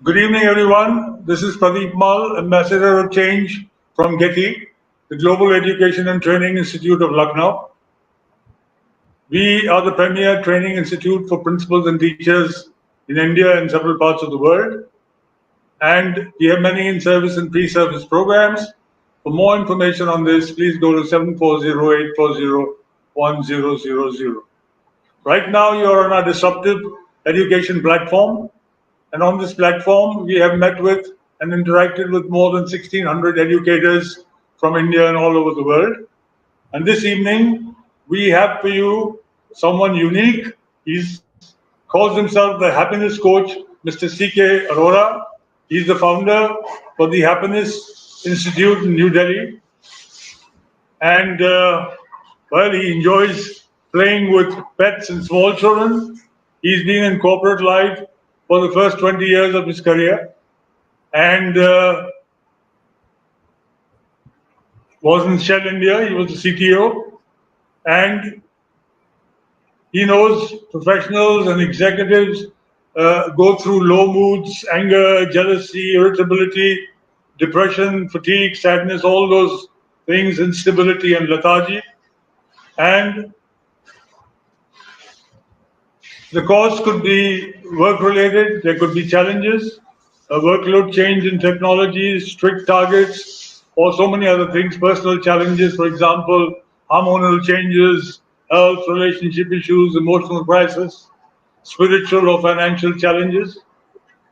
Good evening, everyone. This is Pradeep Mal, Ambassador of Change from GETI, the Global Education and Training Institute of Lucknow. We are the premier training institute for principals and teachers in India and several parts of the world. And we have many in-service and pre-service programs. For more information on this, please go to 740-840-1000. Right now, you are on our disruptive education platform. And on this platform, we have met with and interacted with more than 1,600 educators from India and all over the world. And this evening, we have for you someone unique. He calls himself the happiness coach, Mr. C.K. Arora. He's the founder for the Happiness Institute in New Delhi. And well, he enjoys playing with pets and small children. He's been in corporate life for the first 20 years of his career and was in Shell India. He was the CTO, and he knows professionals and executives go through low moods, anger, jealousy, irritability, depression, fatigue, sadness, all those things, instability and lethargy. And the cause could be work-related. There could be challenges, a workload change in technology, strict targets, or so many other things, personal challenges, for example, hormonal changes, health, relationship issues, emotional crisis, spiritual or financial challenges.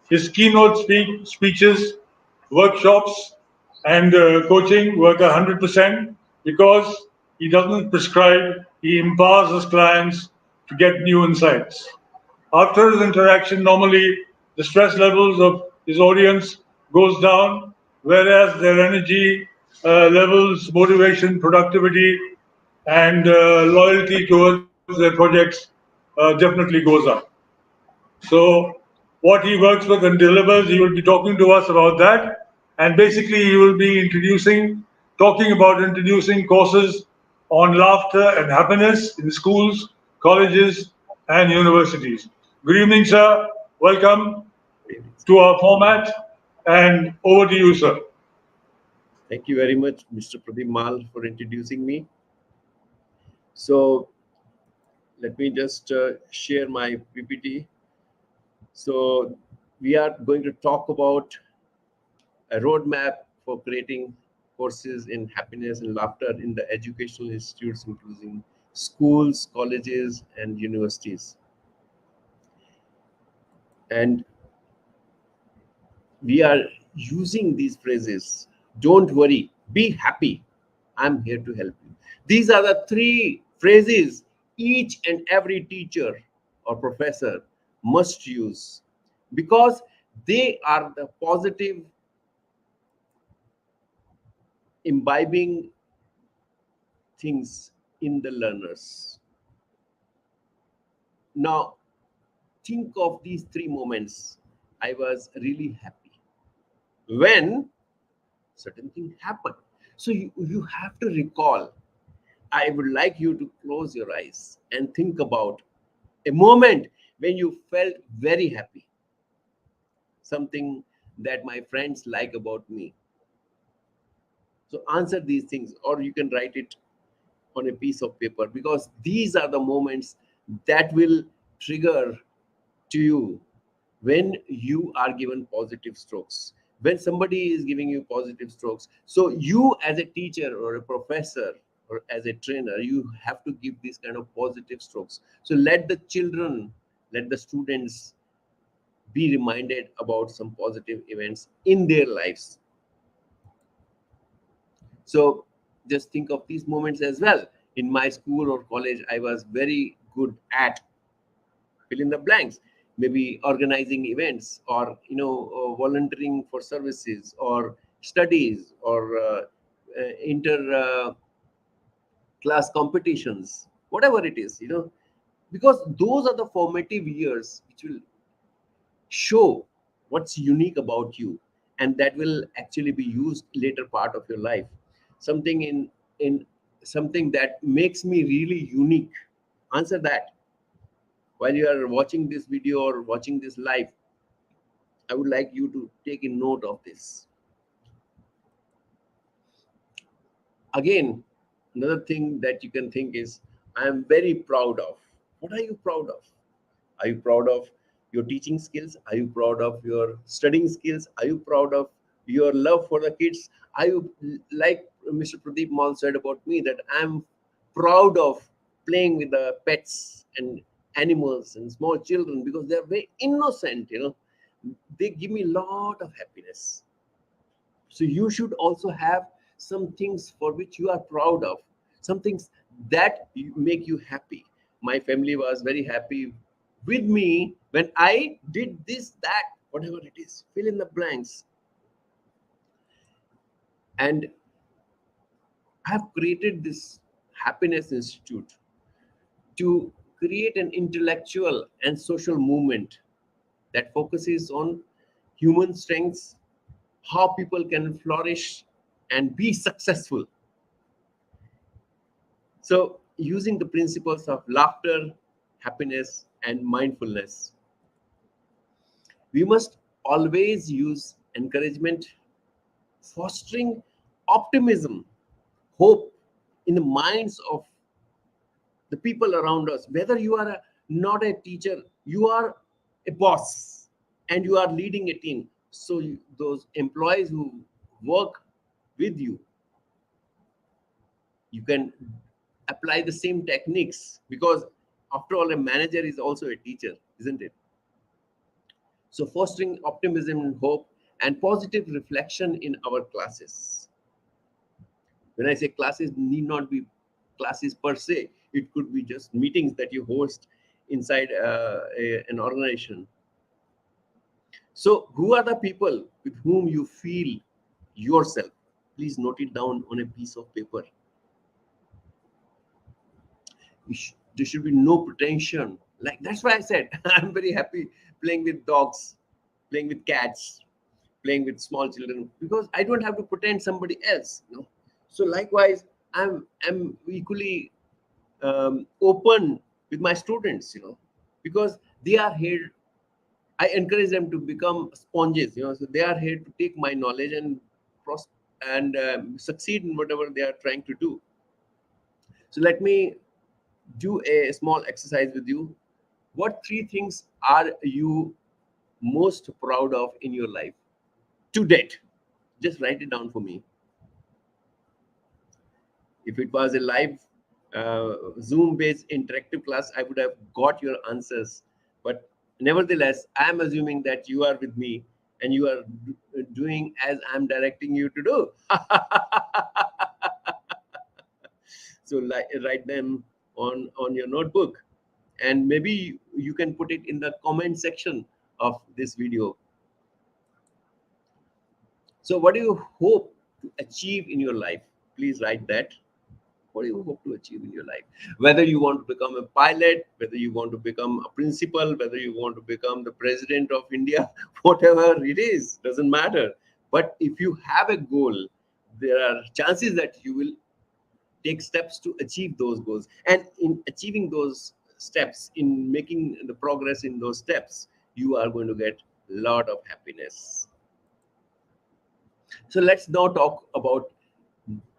His keynote speeches, workshops, and coaching work 100% because he doesn't prescribe, he empowers his clients to get new insights. After his interaction, normally the stress levels of his audience goes down, whereas their energy levels, motivation, productivity, and loyalty towards their projects definitely goes up. So what he works with and delivers, he will be talking to us about that. And basically, he will be talking about introducing courses on laughter and happiness in schools, colleges, and universities. Good evening, sir. Welcome to our format. And over to you, sir. Thank you very much, Mr. Pradeep Mal, for introducing me. So let me just share my PPT. So we are going to talk about a roadmap for creating courses in happiness and laughter in the educational institutes, including schools, colleges, and universities. And we are using these phrases. Don't worry, be happy. I'm here to help you. These are the three phrases each and every teacher or professor must use because they are the positive imbibing things in the learners. Now, think of these three moments. I was really happy when certain thing happened. So you have to recall. I would like you to close your eyes and think about a moment when you felt very happy. Something that my friends like about me. So answer these things, or you can write it on a piece of paper, because these are the moments that will trigger to you when you are given positive strokes, when somebody is giving you positive strokes. So you as a teacher or a professor or as a trainer, you have to give these kind of positive strokes. So let the children, let the students be reminded about some positive events in their lives. So just think of these moments as well. In my school or college, I was very good at fill in the blanks, maybe organizing events, or volunteering for services or studies, or inter class competitions, whatever it is, because those are the formative years which will show what's unique about you, and that will actually be used later part of your life. Something in something that makes me really unique. Answer that while you are watching this video or watching this live. I would like you to take a note of this. Again, another thing that you can think is, I am very proud of. What are you proud of? Are you proud of your teaching skills? Are you proud of your studying skills? Are you proud of your love for the kids? Are you, like Mr. Pradeep Mal said about me, that I'm proud of playing with the pets and animals and small children because they're very innocent, they give me a lot of happiness. So you should also have some things for which you are proud of, some things that make you happy. My family was very happy with me when I did this, that, whatever it is, fill in the blanks. And I have created this happiness institute to create an intellectual and social movement that focuses on human strengths, how people can flourish and be successful. So, using the principles of laughter, happiness, and mindfulness, we must always use encouragement, fostering optimism, hope in the minds of the people around us. Whether you are not a teacher, you are a boss and you are leading a team. So, those employees who work with you, you can apply the same techniques, because after all, a manager is also a teacher, isn't it? So fostering optimism and hope and positive reflection in our classes. When I say classes, need not be classes per se, it could be just meetings that you host inside an organization. So who are the people with whom you feel yourself? Please note it down on a piece of paper. There should be no pretension. Like, that's why I said I'm very happy playing with dogs, playing with cats, playing with small children, because I don't have to pretend somebody else. So likewise, I'm equally open with my students, because they are here. I encourage them to become sponges, so they are here to take my knowledge and succeed in whatever they are trying to do. So let me do a small exercise with you. What three things are you most proud of in your life to date? Just write it down for me. If it was a live Zoom based interactive class, I would have got your answers. But nevertheless, I am assuming that you are with me and you are doing as I'm directing you to do. So write them on your notebook, and maybe you can put it in the comment section of this video. So what do you hope to achieve in your life? Please write that. What do you hope to achieve in your life? Whether you want to become a pilot, whether you want to become a principal, whether you want to become the president of India, whatever it is, doesn't matter. But if you have a goal, there are chances that you will take steps to achieve those goals. And in achieving those steps, in making the progress in those steps, you are going to get a lot of happiness. So let's now talk about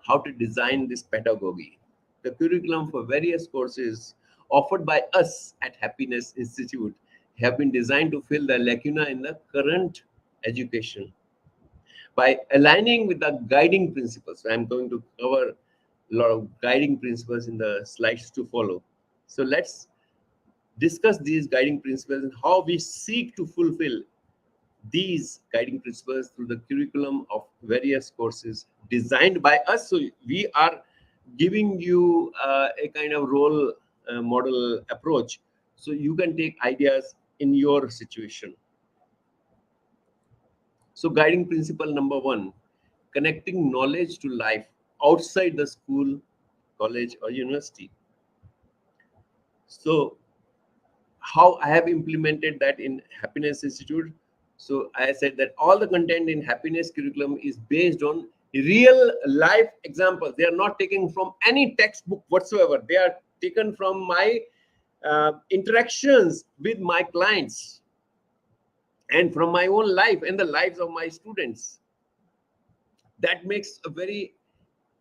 how to design this pedagogy. The curriculum for various courses offered by us at Happiness Institute have been designed to fill the lacuna in the current education by aligning with the guiding principles. So I'm going to cover a lot of guiding principles in the slides to follow. So let's discuss these guiding principles and how we seek to fulfill these guiding principles through the curriculum of various courses designed by us. So we are giving you a kind of role model approach, so you can take ideas in your situation. So guiding principle number one: connecting knowledge to life outside the school, college, or university. So how I have implemented that in Happiness Institute. So I said that all the content in Happiness curriculum is based on real life examples. They are not taken from any textbook whatsoever. They are taken from my interactions with my clients. and from my own life and the lives of my students. That makes a very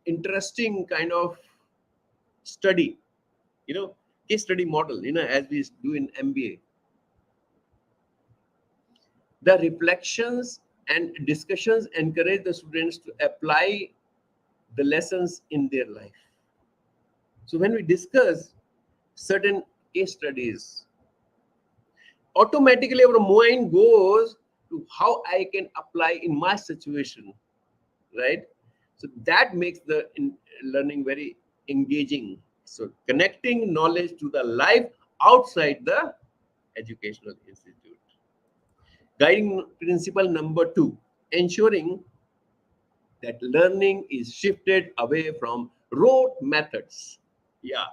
interesting kind of study, case study model, as we do in MBA. The reflections and discussions encourage the students to apply the lessons in their life. So when we discuss certain case studies, automatically our mind goes to how I can apply in my situation, right? So that makes the learning very engaging. So connecting knowledge to the life outside the educational institute. Guiding principle number 2, ensuring that learning is shifted away from rote methods. Yeah,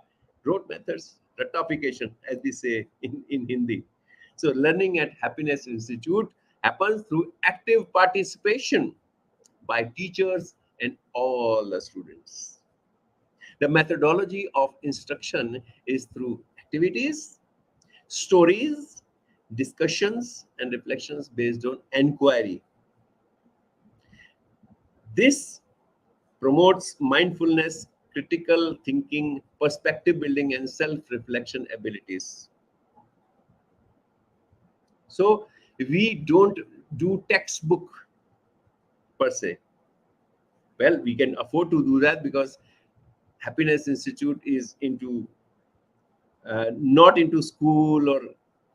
rote methods, ratification, as we say in Hindi. So learning at Happiness Institute happens through active participation by teachers and all the students. The methodology of instruction is through activities, stories, discussions, and reflections based on inquiry. This promotes mindfulness, critical thinking, perspective building, and self reflection abilities. So, we don't do textbook per se. Well, we can afford to do that because Happiness Institute is into not into school or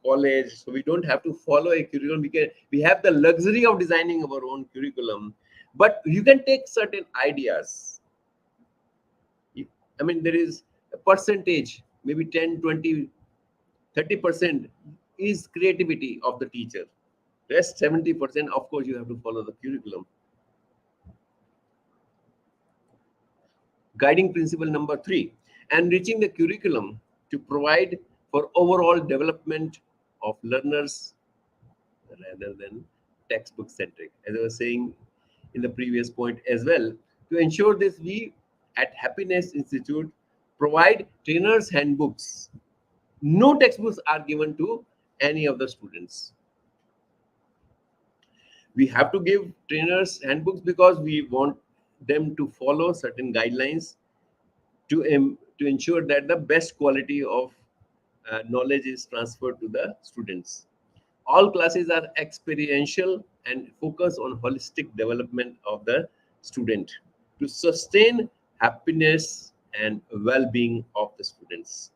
college, so we don't have to follow a curriculum. We have the luxury of designing our own curriculum, but you can take certain ideas. I mean, there is a percentage, maybe 10, 20, 30% is creativity of the teacher. Rest 70%, of course, you have to follow the curriculum. Guiding principle number 3, enriching the curriculum to provide for overall development of learners rather than textbook centric. As I was saying in the previous point as well, to ensure this, we at Happiness Institute provide trainers' handbooks. No textbooks are given to any of the students. We have to give trainers handbooks because we want them to follow certain guidelines to ensure that the best quality of knowledge is transferred to the students. All classes are experiential and focus on holistic development of the student to sustain happiness and well-being of the students.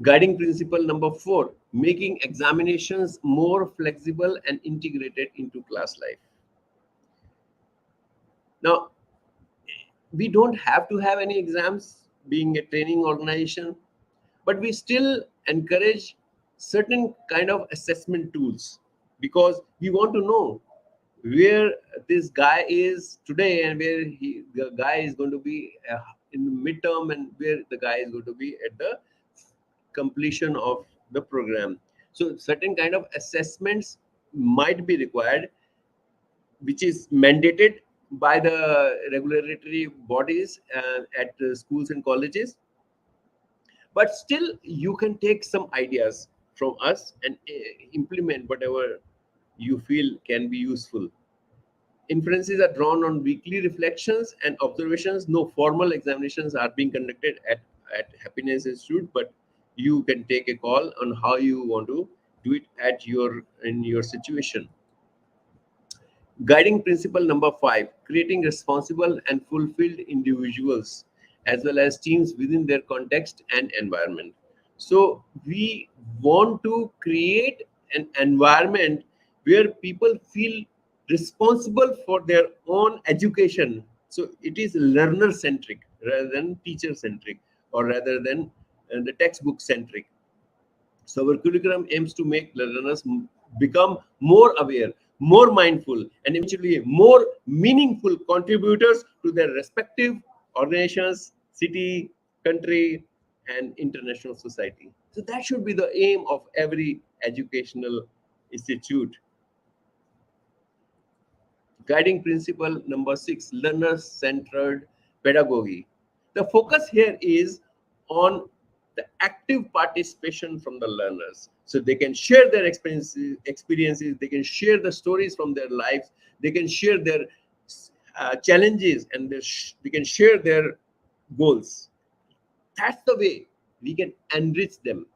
Guiding principle number 4, making examinations more flexible and integrated into class life. Now, we don't have to have any exams being a training organization, but we still encourage certain kind of assessment tools because we want to know where this guy is today and where the guy is going to be in the midterm and where the guy is going to be at the completion of the program. So certain kind of assessments might be required, which is mandated by the regulatory bodies at schools and colleges. But still, you can take some ideas from us and implement whatever you feel can be useful. Inferences are drawn on weekly reflections and observations. No formal examinations are being conducted at Happiness Institute, but you can take a call on how you want to do it in your situation. Guiding principle number 5, creating responsible and fulfilled individuals as well as teams within their context and environment. So we want to create an environment where people feel responsible for their own education. So it is learner centric rather than teacher centric, or rather than the textbook centric. So our curriculum aims to make learners become more aware, more mindful, and eventually more meaningful contributors to their respective organizations, city, country, and international society. So that should be the aim of every educational institute. Guiding principle number 6, learner-centered pedagogy. The focus here is on the active participation from the learners, so they can share their experiences, they can share the stories from their lives, they can share their challenges, and they can share their goals. That's the way we can enrich them,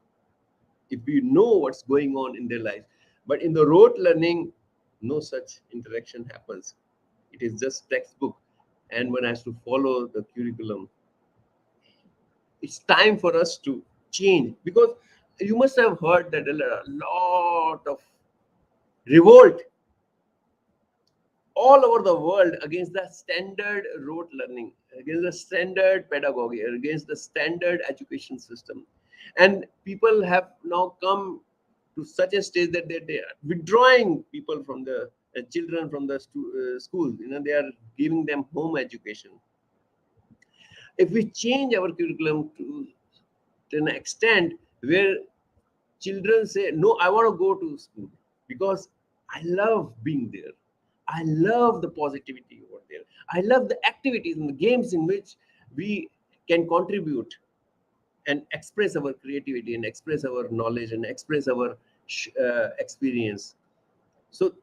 if we know what's going on in their lives. But in the rote learning, no such interaction happens. It is just textbook, and one has to follow the curriculum. It's time for us to change, because you must have heard that there are a lot of revolt all over the world against the standard rote learning, against the standard pedagogy, against the standard education system. And people have now come to such a stage that they are withdrawing people from the children from the schools. They are giving them home education. If we change our curriculum to an extent where children say, no, I want to go to school because I love being there, I love the positivity over there, I love the activities and the games in which we can contribute and express our creativity and express our knowledge and express our experience. So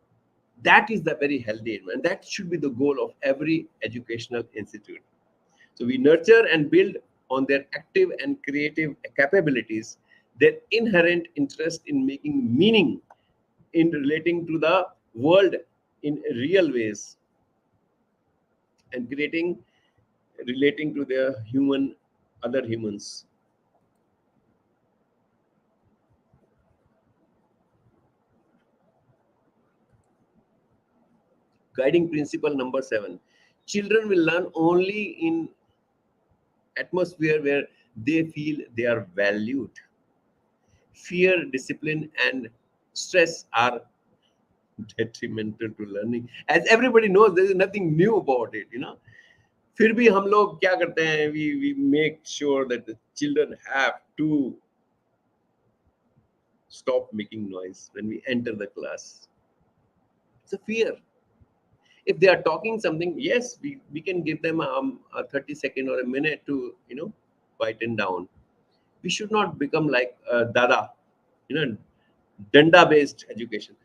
that is the very healthy, and that should be the goal of every educational institute. So we nurture and build on their active and creative capabilities, their inherent interest in making meaning, in relating to the world in real ways, and relating to their other humans. Guiding principle number 7: children will learn only in atmosphere where they feel they are valued. Fear, discipline, and stress are detrimental to learning. As everybody knows, there is nothing new about it. फिर भी हम लोग क्या करते हैं, we make sure that the children have to stop making noise when we enter the class. It's a fear. If they are talking something, yes, we can give them a 30-second or a minute to quieten down. We should not become like dada, danda based education.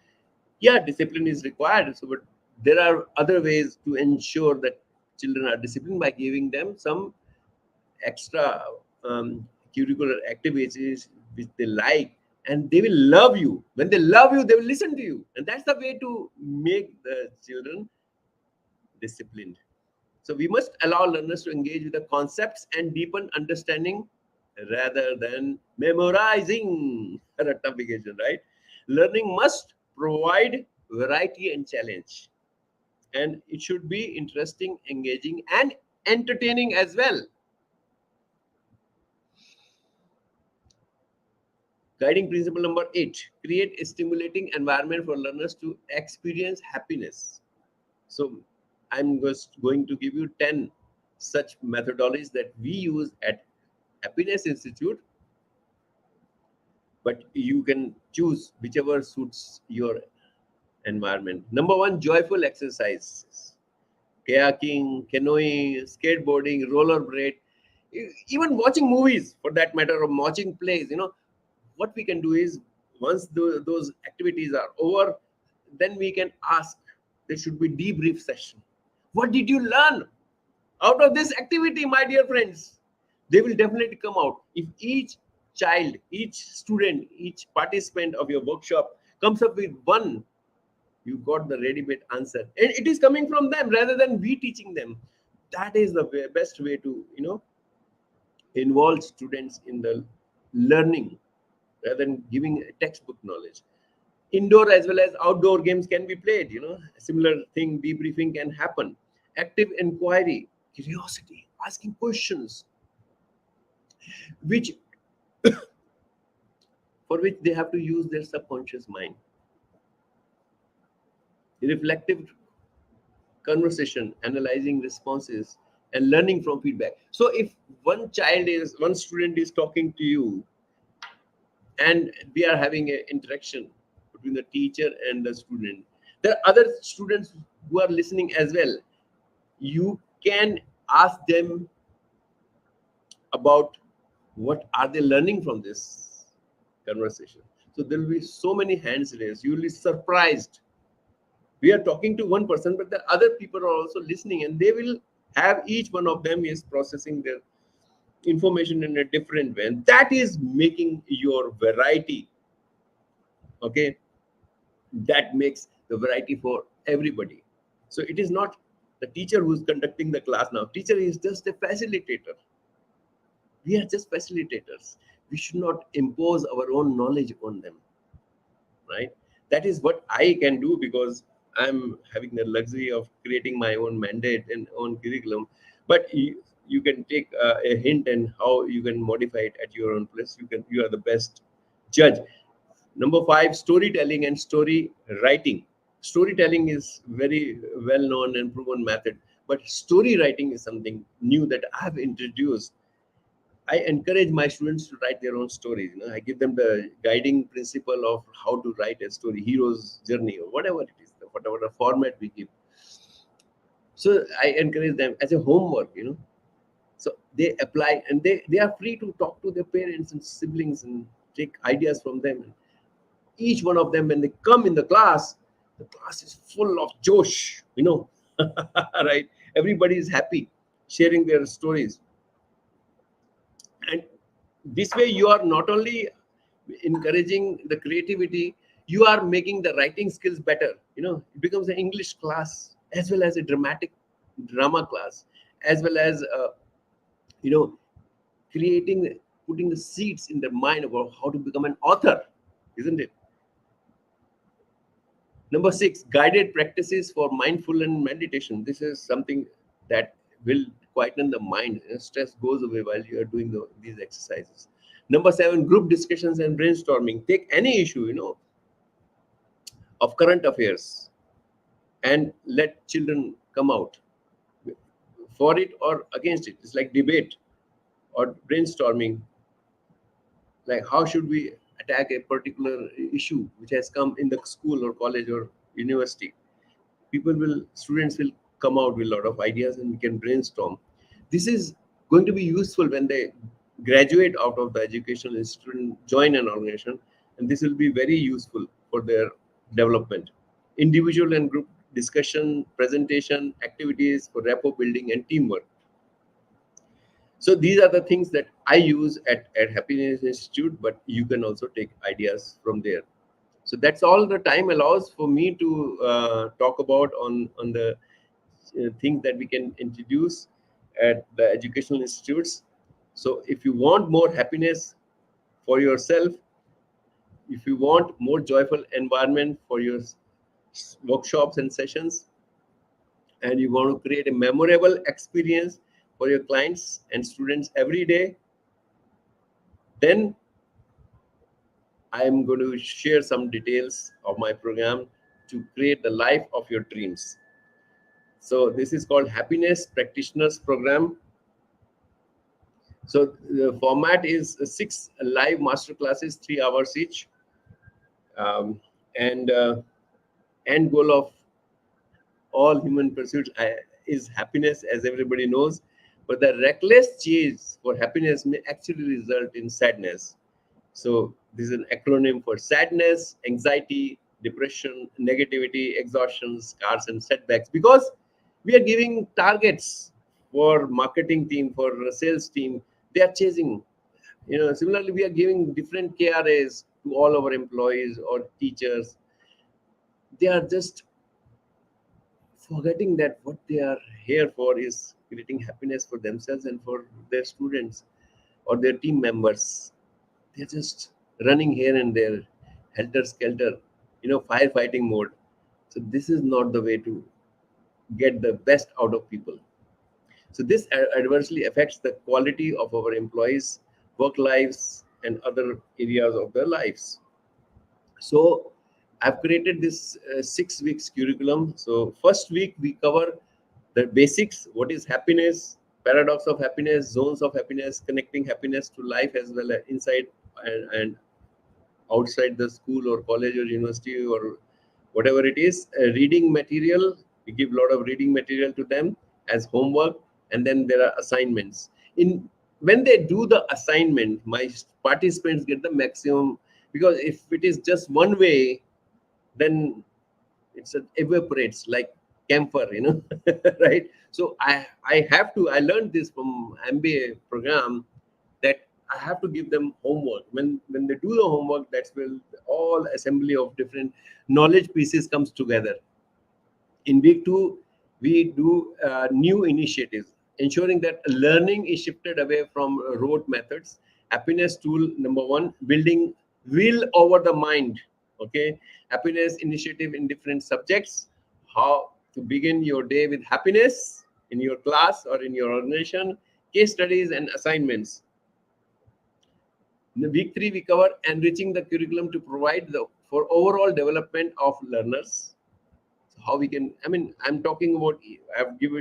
Yeah, discipline is required, so but there are other ways to ensure that children are disciplined, by giving them some extra curricular activities which they like, and they will love you. When they love you, they will listen to you, and that's the way to make the children disciplined. So we must allow learners to engage with the concepts and deepen understanding rather than memorizing ratification, right? Learning must provide variety and challenge, and it should be interesting, engaging, and entertaining as well. Guiding principle number 8: create a stimulating environment for learners to experience happiness. So I'm just going to give you 10 such methodologies that we use at Happiness Institute, but you can choose whichever suits your environment. Number 1, joyful exercises: kayaking, canoeing, skateboarding, rollerblade, even watching movies for that matter, or watching plays. What we can do is, once those activities are over, then we can ask, there should be debrief session. What did you learn out of this activity, my dear friends? They will definitely come out. If each child, each student, each participant of your workshop comes up with one, you got the ready-made answer, and it is coming from them rather than we teaching them. That is the best way to involve students in the learning rather than giving textbook knowledge. Indoor as well as outdoor games can be played. A similar thing, debriefing can happen. Active inquiry, curiosity, asking questions, which for which they have to use their subconscious mind. Reflective conversation, analyzing responses, and learning from feedback. So if one student is talking to you, and we are having an interaction between the teacher and the student, there are other students who are listening as well. You can ask them about What are they learning from this conversation? So there will be so many hands raised. You will be surprised. We are talking to one person, but the other people are also listening, and they will have, each one of them is processing their information in a different way, and that is making your variety. Okay, that makes the variety for everybody. So it is not the teacher who's conducting the class now. Teacher is just a facilitator. We are just facilitators. We should not impose our own knowledge on them, right? That is what I can do, because I'm having the luxury of creating my own mandate and own curriculum. But you can take a hint and how you can modify it at your own place. You are the best judge. Number 5, storytelling and story writing. Storytelling is very well known and proven method, but story writing is something new that I have introduced. I encourage my students to write their own stories. I give them the guiding principle of how to write a story, hero's journey, or whatever it is, whatever the format we give. So I encourage them as a homework. So they apply, and they are free to talk to their parents and siblings and take ideas from them. Each one of them, when they come in the class is full of josh. Right? Everybody is happy sharing their stories. And this way you are not only encouraging the creativity, you are making the writing skills better. It becomes an English class as well as a drama class, as well as you know creating, putting the seeds in their mind about how to become an author, isn't it? Number 6, guided practices for mindful and meditation. This is something that will quieten the mind. Stress goes away while you are doing these exercises. Number 7, group discussions and brainstorming. Take any issue, of current affairs, and let children come out for it or against it. It's like debate or brainstorming. Like, how should we attack a particular issue which has come in the school or college or university? Students will come out with a lot of ideas, and we can brainstorm. This is going to be useful when they graduate out of the educational institute and join an organization, and this will be very useful for their development. Individual and group discussion, presentation, activities for rapport building and teamwork. So these are the things that I use at Happiness Institute, but you can also take ideas from there. So that's all the time allows for me to talk about on the things that we can introduce at the educational institutes. So if you want more happiness for yourself, if you want more joyful environment for your workshops and sessions, and you want to create a memorable experience for your clients and students every day, then I am going to share some details of my program to create the life of your dreams. So this is called Happiness Practitioners Program. So the format is 6 live master classes, 3 hours each. And end goal of all human pursuits is happiness, as everybody knows. But the reckless chase for happiness may actually result in sadness. So this is an acronym for sadness, anxiety, depression, negativity, exhaustion, scars, and setbacks. Because we are giving targets for marketing team, for sales team, they are chasing. Similarly, we are giving different KRAs to all our employees or teachers. They are just forgetting that what they are here for is creating happiness for themselves and for their students or their team members. They're just running here and there, helter skelter, firefighting mode. So this is not the way to get the best out of people. So this adversely affects the quality of our employees' work lives and other areas of their lives. So I've created this 6 weeks curriculum. So first week we cover the basics: what is happiness, paradox of happiness, zones of happiness, connecting happiness to life as well as inside and outside the school or college or university or whatever it is. Reading material, we give a lot of reading material to them as homework, and then there are assignments. In when they do the assignment, my participants get the maximum, because if it is just one way, then evaporates like camphor, right? So I learned this from MBA program, that I have to give them homework. When they do the homework, that's when all assembly of different knowledge pieces comes together. In week 2, we do new initiatives, ensuring that learning is shifted away from rote methods. Happiness tool number 1, building will over the mind. Okay, happiness initiative in different subjects. How to begin your day with happiness in your class or in your organization. Case studies and assignments. In the week 3, we cover enriching the curriculum to provide for overall development of learners. So how we can, I'm talking about,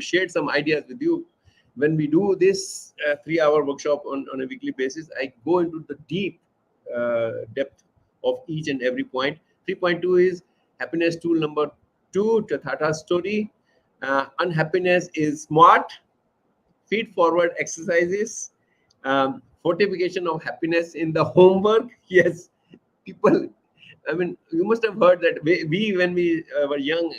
shared some ideas with you. When we do this 3-hour workshop on a weekly basis, I go into the deep depth of each and every point. 3.2 is happiness tool number 2, Tata story. Unhappiness is smart. Feed forward exercises. Fortification of happiness in the homework. Yes, people, you must have heard that we when we were young,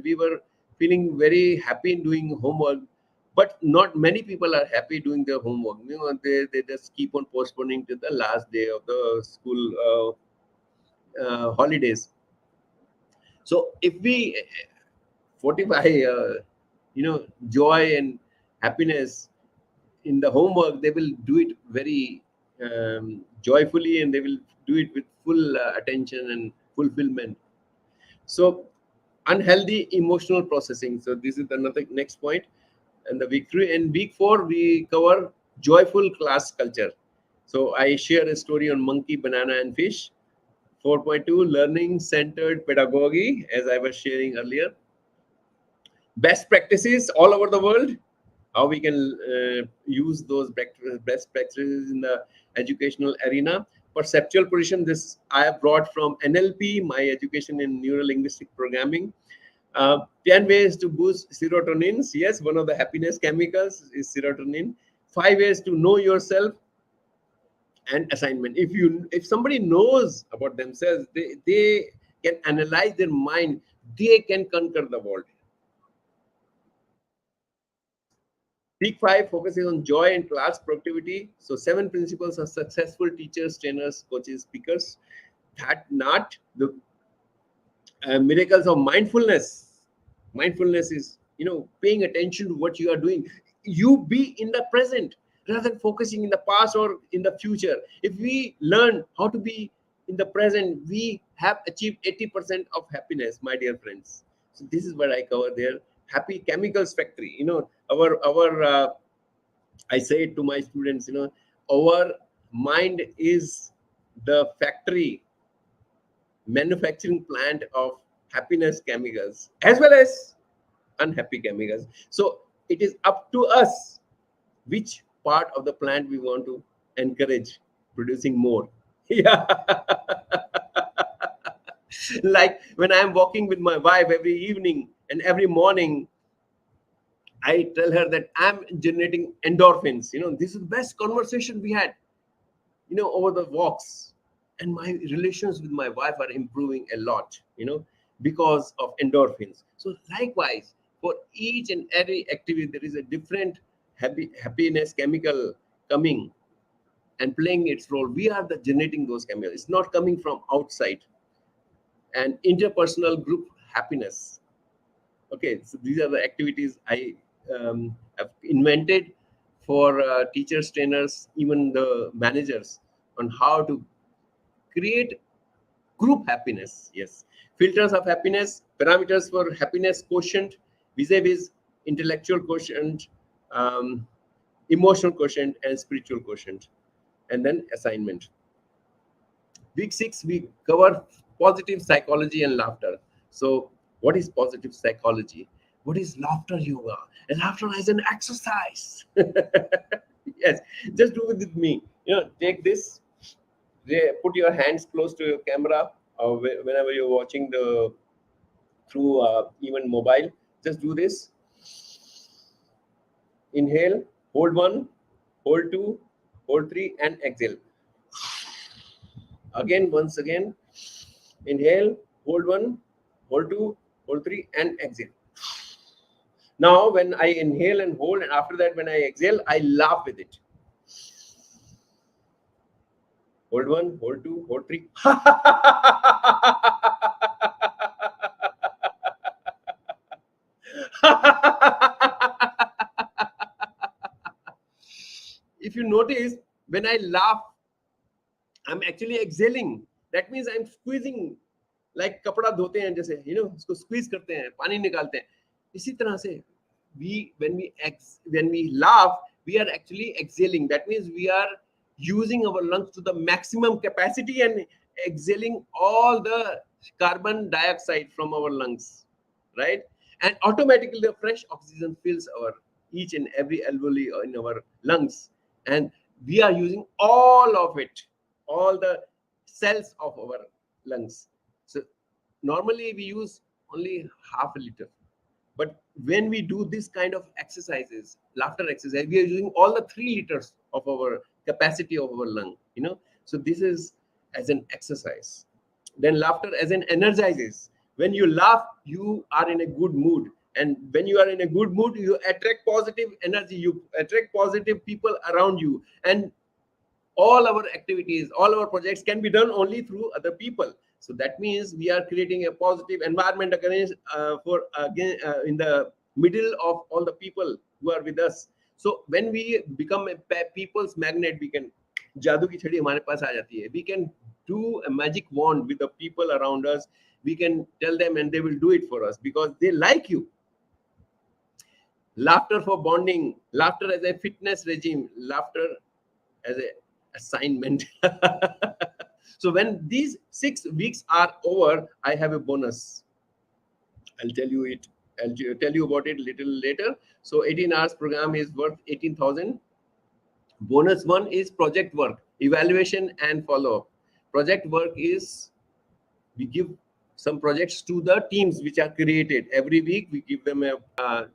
we were feeling very happy in doing homework, but not many people are happy doing their homework. They just keep on postponing to the last day of the school holidays. So if we fortify joy and happiness in the homework, they will do it very joyfully, and they will do it with full attention and fulfillment. So unhealthy emotional processing, so this is another next point. And the week 3 and week 4, we cover joyful class culture. So I share a story on monkey, banana and fish. 4.2, learning centered pedagogy, as I was sharing earlier. Best practices all over the world, how we can use those best practices in the educational arena. Perceptual position, this I have brought from NLP, my education in neuro-linguistic programming. 10 ways to boost serotonins. Yes, one of the happiness chemicals is serotonin. 5 ways to know yourself. And assignment, if somebody knows about themselves, they can analyze their mind, they can conquer the world. Week 5 focuses on joy and class productivity. So 7 principles of successful teachers, trainers, coaches, speakers. That not the miracles of mindfulness. Mindfulness is paying attention to what you are doing. You be in the present rather than focusing in the past or in the future. If we learn how to be in the present, we have achieved 80% of happiness, my dear friends. So this is what I cover there. Happy chemicals factory. Our I say it to my students, our mind is the factory, manufacturing plant of happiness chemicals as well as unhappy chemicals. So it is up to us which part of the plant we want to encourage producing more. Yeah. Like when I'm walking with my wife every evening and every morning, I tell her that I'm generating endorphins. This is the best conversation we had, over the walks. And my relations with my wife are improving a lot, because of endorphins. So likewise, for each and every activity, there is a different happiness chemical coming and playing its role. We are the generating those chemicals. It's not coming from outside. And interpersonal group happiness. Okay, so these are the activities I have invented for teachers, trainers, even the managers, on how to create group happiness. Yes, filters of happiness, parameters for happiness quotient, vis-a-vis intellectual quotient, um, emotional quotient, and spiritual quotient. And then assignment. Week 6, we cover positive psychology and laughter. So, what is positive psychology? What is laughter yoga? And laughter is an exercise. Yes, just do it with me. Take this, put your hands close to your camera, whenever you're watching the through even mobile. Just do this. Inhale, hold one, hold 2, hold 3, and exhale. Again, once again, inhale, hold 1, hold 2, hold 3, and exhale. Now, when I inhale and hold, and after that, when I exhale, I laugh with it. Hold 1, hold 2, hold 3. If you notice, when I laugh, I'm actually exhaling. That means I'm squeezing, like कपड़ा धोते हैं जैसे, उसको squeeze करते हैं, पानी निकालते हैं. इसी तरह से when we laugh, we are actually exhaling. That means we are using our lungs to the maximum capacity and exhaling all the carbon dioxide from our lungs, right? And automatically the fresh oxygen fills our each and every alveoli in our lungs, and we are using all of it, all the cells of our lungs. So normally we use only half a liter, but when we do this kind of exercises, laughter exercise, we are using all the 3 liters of our capacity of our lung, so this is as an exercise. Then laughter as an energizes. When you laugh, you are in a good mood, and when you are in a good mood, you attract positive energy, you attract positive people around you, and all our activities, all our projects can be done only through other people. So that means we are creating a positive environment against in the middle of all the people who are with us. So when we become a people's magnet, we can जादू की छड़ी हमारे पास आ जाती है. We can do a magic wand with the people around us. We can tell them and they will do it for us because they like you. Laughter for bonding, laughter as a fitness regime, laughter as a assignment. So when these 6 weeks are over, I have a bonus. I'll tell you about it a little later. So 18 hours program is worth 18,000. Bonus 1 is project work, evaluation and follow-up. Project work is we give some projects to the teams which are created. Every week we give them a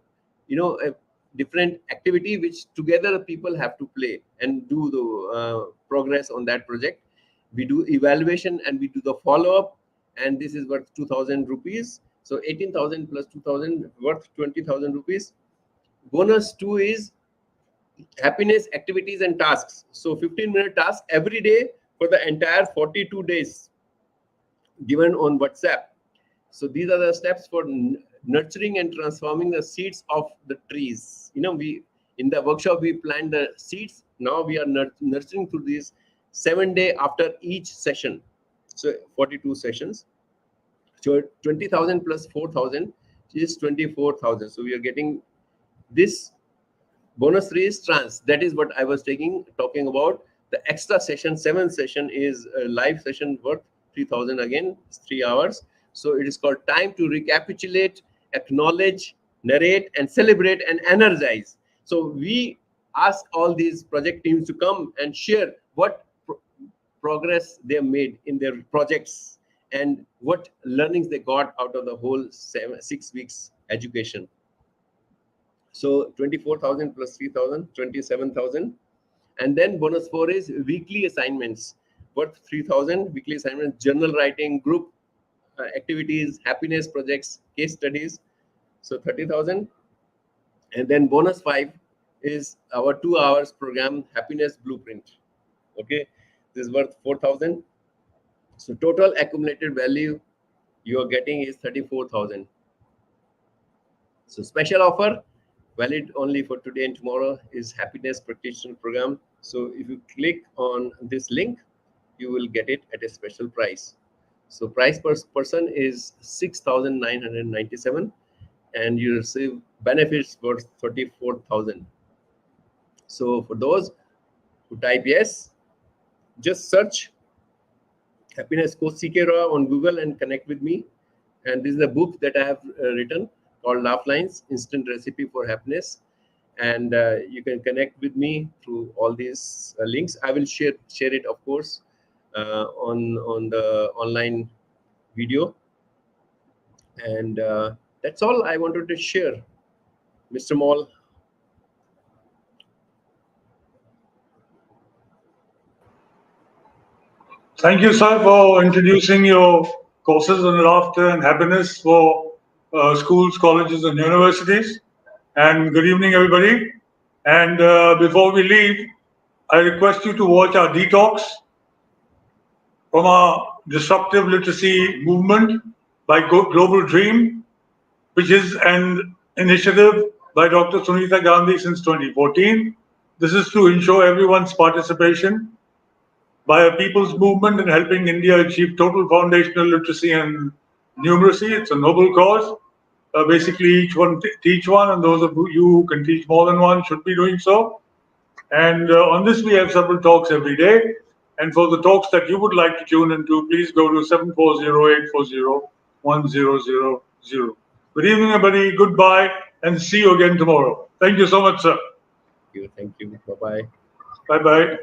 different activity which together people have to play and do the progress on that project. We do evaluation and we do the follow-up, and this is worth 2,000 rupees. So 18,000 plus 2,000 worth 20,000 rupees. Bonus 2 is happiness activities and tasks. So 15-minute task every day for the entire 42 days given on WhatsApp. So these are the steps for nurturing and transforming the seeds of the trees. We in the workshop we plant the seeds. Now we are nurturing through these 7 days after each session. So 42 sessions. So 20,000 plus 4,000 is 24,000. So we are getting this. Bonus 3 is trance. That is what I was talking about. The extra session, 7th session, is a live session worth 3,000 again, 3 hours. So it is called time to recapitulate, acknowledge, narrate, and celebrate and energize. So we ask all these project teams to come and share what progress they have made in their projects and what learnings they got out of the whole 6 weeks education. So 24,000 plus 3,000, 27,000. And then bonus 4 is weekly assignments worth 3,000. Weekly assignments, journal writing, group activities, happiness projects, case studies. So 30,000. And then bonus 5 is our 2 hours program, happiness blueprint. Okay, this is worth 4,000. So total accumulated value you are getting is 34,000. So special offer, valid only for today and tomorrow, is happiness practitioner program. So if you click on this link, you will get it at a special price. So price per person is 6,997, and you receive benefits worth 34,000. So for those who type yes, just search Happiness Coach CK Roy on Google and connect with me. And this is a book that I have written called Laugh Lines, Instant Recipe for Happiness. And you can connect with me through all these links. I will share it, of course, on the online video. And that's all I wanted to share, Mr. Mall. Thank you, sir, for introducing your courses on laughter and happiness for schools, colleges, and universities. And good evening, everybody. And before we leave, I request you to watch our detox from our disruptive literacy movement by Global Dream, which is an initiative by Dr. Sunita Gandhi since 2014. This is to ensure everyone's participation by a people's movement in helping India achieve total foundational literacy and numeracy. It's a noble cause. Basically, each one teach one, and those of you who can teach more than one should be doing so. And on this, we have several talks every day. And for the talks that you would like to tune into, please go to 740-840-1000. Good evening, everybody. Goodbye, and see you again tomorrow. Thank you so much, sir. Thank you. Bye bye. Bye bye.